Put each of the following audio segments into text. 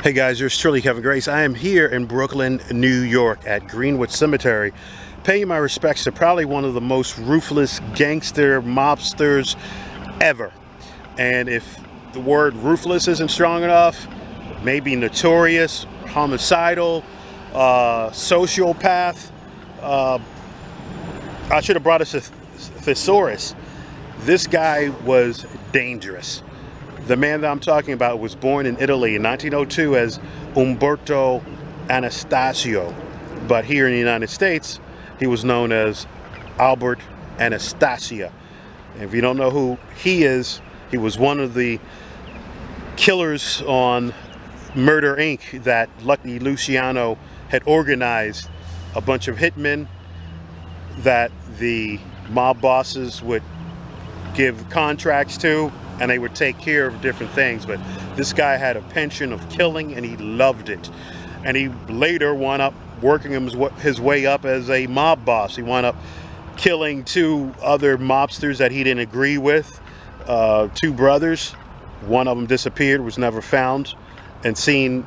Hey guys, yours truly, Kevin Grace. I am here in Brooklyn, New York at Greenwood Cemetery, paying my respects to probably one of the most ruthless gangster mobsters ever. And if the word ruthless isn't strong enough, maybe notorious, homicidal, sociopath. I should have brought us a thesaurus. This guy was dangerous. The man that I'm talking about was born in Italy in 1902 as Albert Anastasia, but here in the United States, he was known as Albert Anastasia. And if you don't know who he is, he was one of the killers on Murder Inc. that Lucky Luciano had organized a bunch of hitmen that the mob bosses would give contracts to, and they would take care of different things. But this guy had a penchant of killing, and he loved it. And he later wound up working his way up as a mob boss. He wound up killing two other mobsters that he didn't agree with, two brothers. One of them disappeared, was never found and seen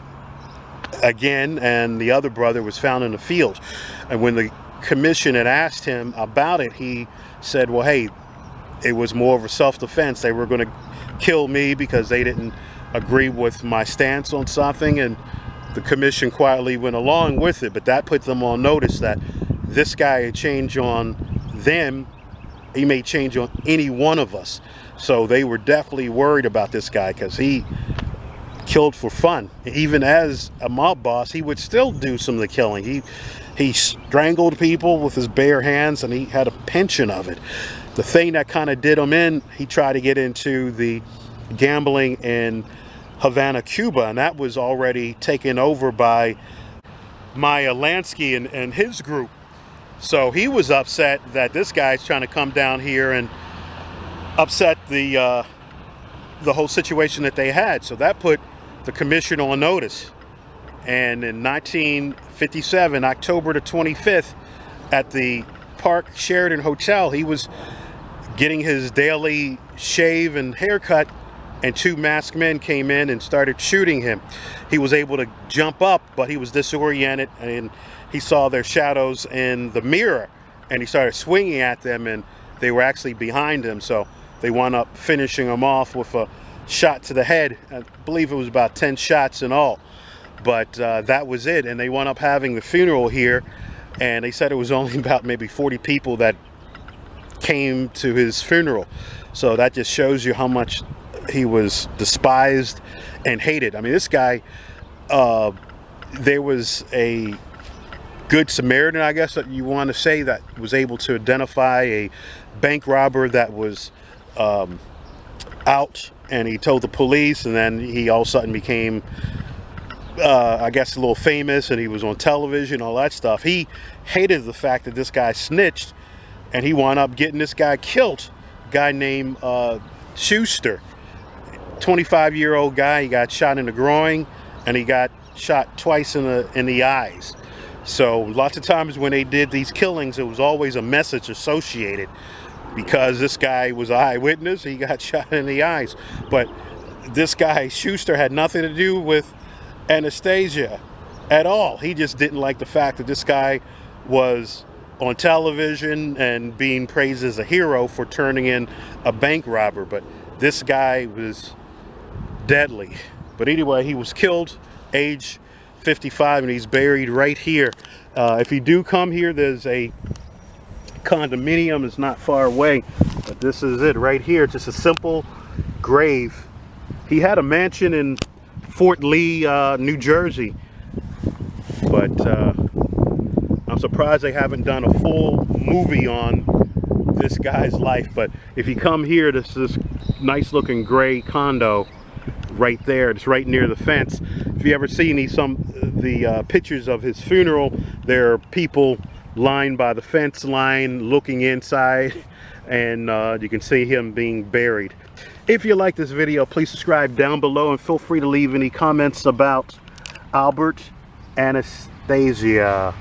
again, and the other brother was found in the field. And when the commission had asked him about it, he said, well, hey, it was more of a self-defense. They were going to kill me because they didn't agree with my stance on something, and the commission quietly went along with it. But that put them on notice that this guy had changed on them. He may change on any one of us. So they were definitely worried about this guy because he killed for fun. Even as a mob boss, he would still do some of the killing. He strangled people with his bare hands, and he had a penchant of it. The thing that kind of did him in, he tried to get into the gambling in Havana, Cuba, and that was already taken over by Meyer Lansky and his group. So he was upset that this guy's trying to come down here and upset the whole situation that they had. So that put the commission on notice. And in 1957, October the 25th, at the Park Sheraton Hotel, he was getting his daily shave and haircut, and two masked men came in and started shooting him. He was able to jump up, but he was disoriented, and he saw their shadows in the mirror, and he started swinging at them, and they were actually behind him. So they wound up finishing him off with a shot to the head. I believe it was about 10 shots in all, but that was it. And they wound up having the funeral here, and they said it was only about maybe 40 people that came to his funeral. So that just shows you how much he was despised and hated. I mean, this guy, there was a good Samaritan, I guess that you want to say, that was able to identify a bank robber that was out, and he told the police, and then he all of a sudden became I guess a little famous, and he was on television, all that stuff. He hated the fact that this guy snitched, and he wound up getting this guy killed. A guy named Schuster, 25-year-old guy. He got shot in the groin, and he got shot twice in the eyes. So lots of times when they did these killings, it was always a message associated. Because this guy was an eyewitness, he got shot in the eyes. But this guy Schuster had nothing to do with Anastasia at all. He just didn't like the fact that this guy was on television and being praised as a hero for turning in a bank robber. But this guy was deadly. But anyway, he was killed age 55, and he's buried right here. If you do come here, there's a condominium. It's not far away, but this is it right here. Just a simple grave. He had a mansion in Fort Lee, New Jersey, but I'm surprised they haven't done a full movie on this guy's life. But if you come here, this nice looking gray condo right there. It's right near the fence. If you ever see the pictures of his funeral, there are people lined by the fence line looking inside, and you can see him being buried. If you like this video, please subscribe down below, and feel free to leave any comments about Albert Anastasia.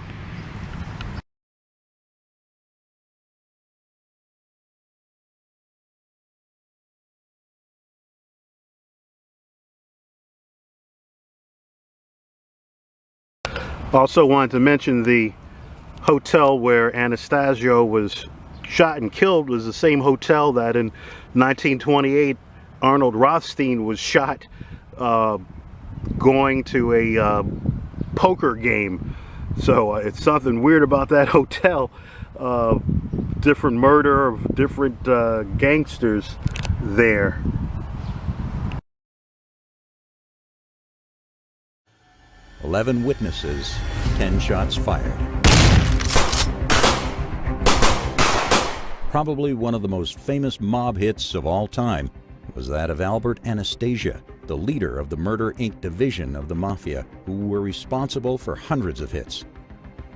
Also wanted to mention the hotel where Anastasia was shot and killed was the same hotel that in 1928 Arnold Rothstein was shot going to a poker game. So it's something weird about that hotel. Different murder of different gangsters there. "11 witnesses, 10 shots fired." Probably one of the most famous mob hits of all time was that of Albert Anastasia, the leader of the Murder, Inc. division of the Mafia, who were responsible for hundreds of hits.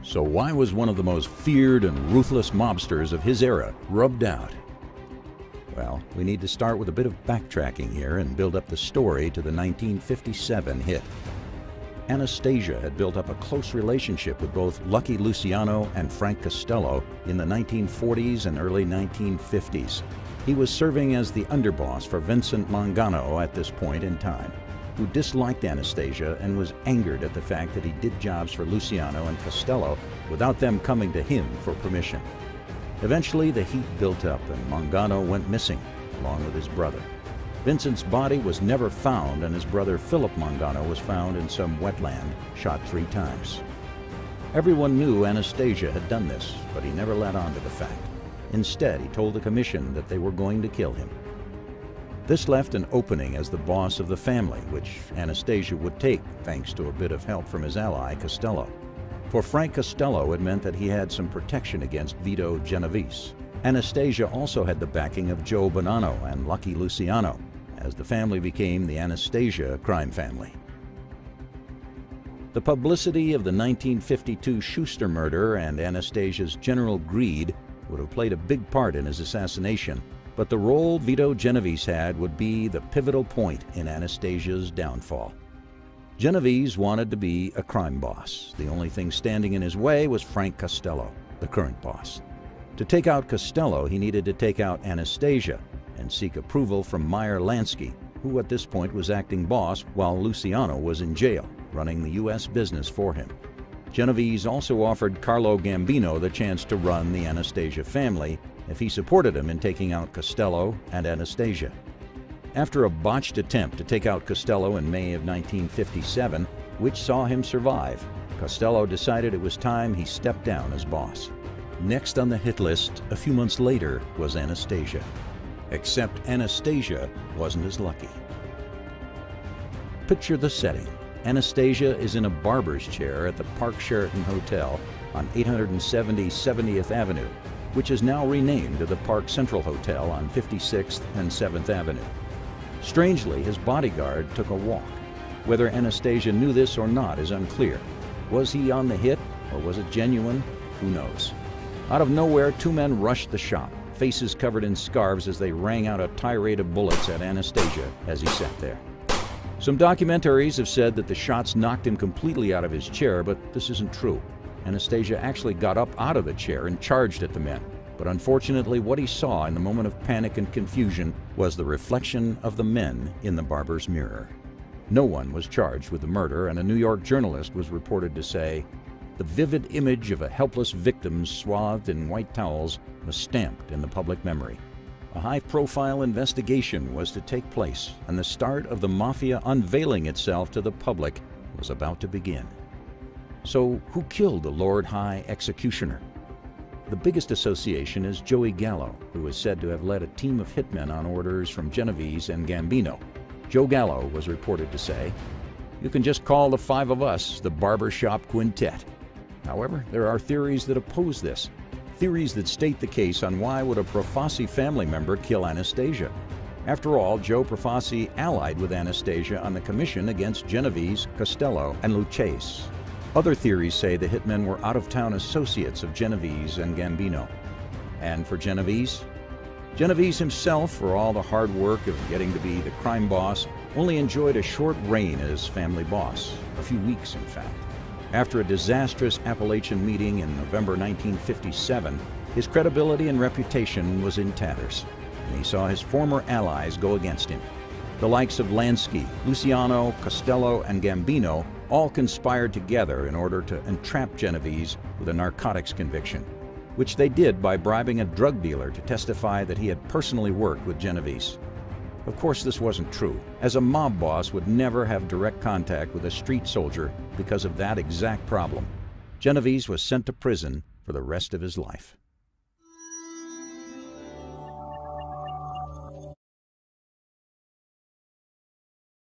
So why was one of the most feared and ruthless mobsters of his era rubbed out? Well, we need to start with a bit of backtracking here and build up the story to the 1957 hit. Anastasia had built up a close relationship with both Lucky Luciano and Frank Costello in the 1940s and early 1950s. He was serving as the underboss for Vincent Mangano at this point in time, who disliked Anastasia and was angered at the fact that he did jobs for Luciano and Costello without them coming to him for permission. Eventually, the heat built up and Mangano went missing, along with his brother. Vincent's body was never found, and his brother Philip Mangano was found in some wetland, shot 3 times. Everyone knew Anastasia had done this, but he never let on to the fact. Instead, he told the commission that they were going to kill him. This left an opening as the boss of the family, which Anastasia would take thanks to a bit of help from his ally, Costello. For Frank Costello, it meant that he had some protection against Vito Genovese. Anastasia also had the backing of Joe Bonanno and Lucky Luciano, as the family became the Anastasia crime family. The publicity of the 1952 Schuster murder and Anastasia's general greed would have played a big part in his assassination, but the role Vito Genovese had would be the pivotal point in Anastasia's downfall. Genovese wanted to be a crime boss. The only thing standing in his way was Frank Costello, the current boss. To take out Costello, he needed to take out Anastasia and seek approval from Meyer Lansky, who at this point was acting boss while Luciano was in jail, running the U.S. business for him. Genovese also offered Carlo Gambino the chance to run the Anastasia family if he supported him in taking out Costello and Anastasia. After a botched attempt to take out Costello in May of 1957, which saw him survive, Costello decided it was time he stepped down as boss. Next on the hit list, a few months later, was Anastasia. Except Anastasia wasn't as lucky. Picture the setting. Anastasia is in a barber's chair at the Park Sheraton Hotel on 870 70th Avenue, which is now renamed to the Park Central Hotel on 56th and 7th Avenue. Strangely, his bodyguard took a walk. Whether Anastasia knew this or not is unclear. Was he on the hit, or was it genuine? Who knows? Out of nowhere, 2 men rushed the shop, faces covered in scarves as they rang out a tirade of bullets at Anastasia as he sat there. Some documentaries have said that the shots knocked him completely out of his chair, but this isn't true. Anastasia actually got up out of the chair and charged at the men. But unfortunately, what he saw in the moment of panic and confusion was the reflection of the men in the barber's mirror. No one was charged with the murder, and a New York journalist was reported to say, "The vivid image of a helpless victim swathed in white towels was stamped in the public memory." A high-profile investigation was to take place, and the start of the Mafia unveiling itself to the public was about to begin. So, who killed the Lord High Executioner? The biggest association is Joey Gallo, who is said to have led a team of hitmen on orders from Genovese and Gambino. Joe Gallo was reported to say, "You can just call the 5 of us the Barbershop Quintet." However, there are theories that oppose this. Theories that state the case on why would a Profasi family member kill Anastasia. After all, Joe Profasi allied with Anastasia on the commission against Genovese, Costello, and Lucchese. Other theories say the hitmen were out-of-town associates of Genovese and Gambino. And for Genovese? Genovese himself, for all the hard work of getting to be the crime boss, only enjoyed a short reign as family boss, a few weeks in fact. After a disastrous Appalachian meeting in November 1957, his credibility and reputation was in tatters, and he saw his former allies go against him. The likes of Lansky, Luciano, Costello, and Gambino all conspired together in order to entrap Genovese with a narcotics conviction, which they did by bribing a drug dealer to testify that he had personally worked with Genovese. Of course, this wasn't true, as a mob boss would never have direct contact with a street soldier because of that exact problem. Genovese was sent to prison for the rest of his life.